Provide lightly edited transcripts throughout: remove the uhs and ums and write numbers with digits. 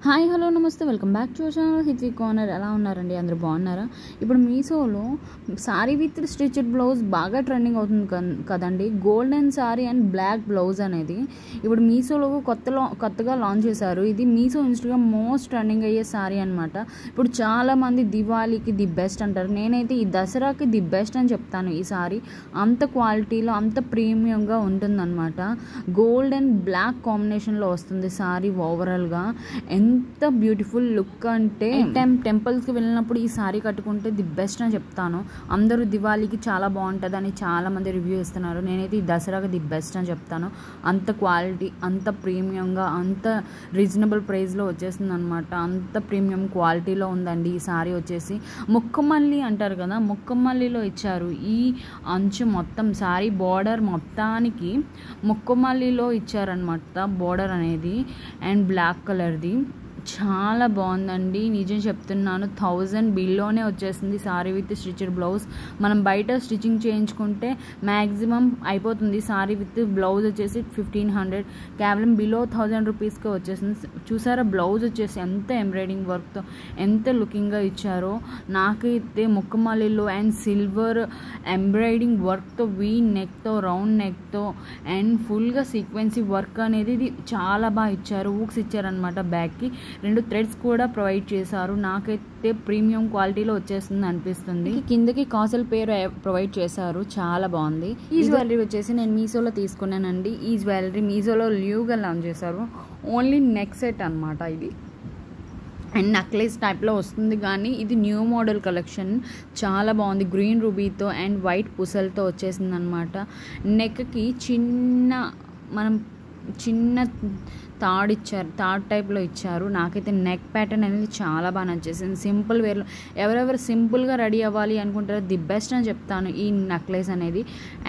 Hi hello నమస్తే welcome back to channel Hithvi corner. ఎలా ఉన్నారండి? అందరూ బాగున్నారా? ఇప్పుడు మీషోలో సారీ విత్ స్టిచ్డ్ బ్లౌజ్ బాగా ట్రెండింగ్ అవుతుంది కదండి. Golden sari and black blouse అనేది ఇప్పుడు మీషోలో కొత్తగా లాంచ్ చేశారు. ఇది మీషో ఇన్స్టాగ్రామ్ మోస్ట్ ట్రెండింగ్ అయ్యే సారీ అనమాట. ఇప్పుడు చాలామంది దివాళీకి ది బెస్ట్ అంటారు. నేనైతే ఈ దసరాకి ది బెస్ట్ అని చెప్తాను. ఈ సారీ అంత క్వాలిటీలో అంత ప్రీమియంగా ఉంటుందన్నమాట. గోల్డ్ అండ్ బ్లాక్ కాంబినేషన్లో వస్తుంది సారీ. ఓవరాల్గా ఎంత బ్యూటిఫుల్ లుక్ అంటే టెంపుల్స్కి వెళ్ళినప్పుడు ఈ సారీ కట్టుకుంటే ది బెస్ట్ అని చెప్తాను. అందరూ దివాళీకి చాలా బాగుంటుంది అని చాలామంది రివ్యూ ఇస్తున్నారు. నేనైతే ఈ దసరాకి ది బెస్ట్ అని చెప్తాను. అంత క్వాలిటీ, అంత ప్రీమియంగా, అంత రీజనబుల్ ప్రైస్లో వచ్చేసింది అనమాట. అంత ప్రీమియం క్వాలిటీలో ఉందండి ఈ సారీ. వచ్చేసి ముక్కమల్లి అంటారు కదా, ముక్కమల్లిలో ఇచ్చారు. ఈ అంచు మొత్తం సారీ బోర్డర్ మొత్తానికి ముక్కమల్లిలో ఇచ్చారనమాట బోర్డర్ అనేది. అండ్ బ్లాక్ కలర్ది చాలా బాగుందండి. నిజం చెప్తున్నాను, 1000 బిల్లోనే వచ్చేసింది సారీ విత్ స్టిచ్డ్ బ్లౌజ్. మనం బయట స్టిచ్చింగ్ చేయించుకుంటే మ్యాక్సిమం అయిపోతుంది. సారీ విత్ బ్లౌజ్ వచ్చేసి 1500, కేవలం బిలో 1000 రూపీస్కే వచ్చేసింది. చూసారా బ్లౌజ్ వచ్చేసి ఎంత ఎంబ్రాయిడింగ్ వర్క్తో ఎంత లుకింగ్గా ఇచ్చారో. నాకైతే ముక్కమల్లిలో అండ్ సిల్వర్ ఎంబ్రాయిడింగ్ వర్క్తో, వీ నెక్తో, రౌండ్ నెక్తో అండ్ ఫుల్గా సీక్వెన్సీ వర్క్ అనేది ఇది చాలా బాగా ఇచ్చారు. ఊక్స్ ఇచ్చారనమాట బ్యాక్కి. 2 థ్రెడ్స్ కూడా ప్రొవైడ్ చేశారు. నాకైతే ప్రీమియం క్వాలిటీలో వచ్చేస్తుంది అనిపిస్తుంది. కిందకి కాసల్ పేరు ప్రొవైడ్ చేశారు. చాలా బాగుంది. ఈ జ్యువెలరీ వచ్చేసి నేను మీషోలో తీసుకున్నానండి. ఈ జ్యువెలరీ మీషోలో న్యూగా లాంచ్ చేశారు. ఓన్లీ నెక్ సెట్ అనమాట ఇది. అండ్ నెక్లెస్ టైప్లో వస్తుంది, కానీ ఇది న్యూ మోడల్ కలెక్షన్. చాలా బాగుంది. గ్రీన్ రూబీతో అండ్ వైట్ పుసలతో వచ్చేసింది అనమాట. నెక్కి చిన్న తాడు ఇచ్చారు, తాడు టైప్లో ఇచ్చారు. నాకైతే నెక్ ప్యాటర్న్ అనేది చాలా బాగా నచ్చేసింది. సింపుల్ వేర్లో ఎవరెవరు సింపుల్గా రెడీ అవ్వాలి అనుకుంటారో ది బెస్ట్ అని చెప్తాను ఈ నెక్లెస్ అనేది.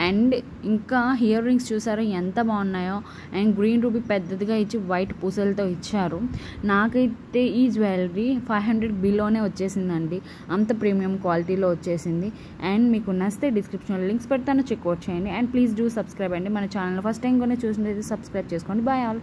అండ్ ఇంకా ఇయర్ రింగ్స్ చూసారో ఎంత బాగున్నాయో. అండ్ గ్రీన్ రూబీ పెద్దదిగా ఇచ్చి వైట్ పూసలతో ఇచ్చారు. నాకైతే ఈ జ్యువెలరీ 500 బిలోనే వచ్చేసిందండి. అంత ప్రీమియం క్వాలిటీలో వచ్చేసింది. అండ్ మీకు నచ్చితే డిస్క్రిప్షన్లో లింక్స్ పెడతాను, చెక్అవుట్ చేయండి. అండ్ ప్లీజ్ డూ సబ్స్క్రైబ్ అండి. మన ఛానల్ ఫస్ట్ టైం కూడా చూసినట్లయితే సబ్స్క్రైబ్ చేసుకోండి. Bye all.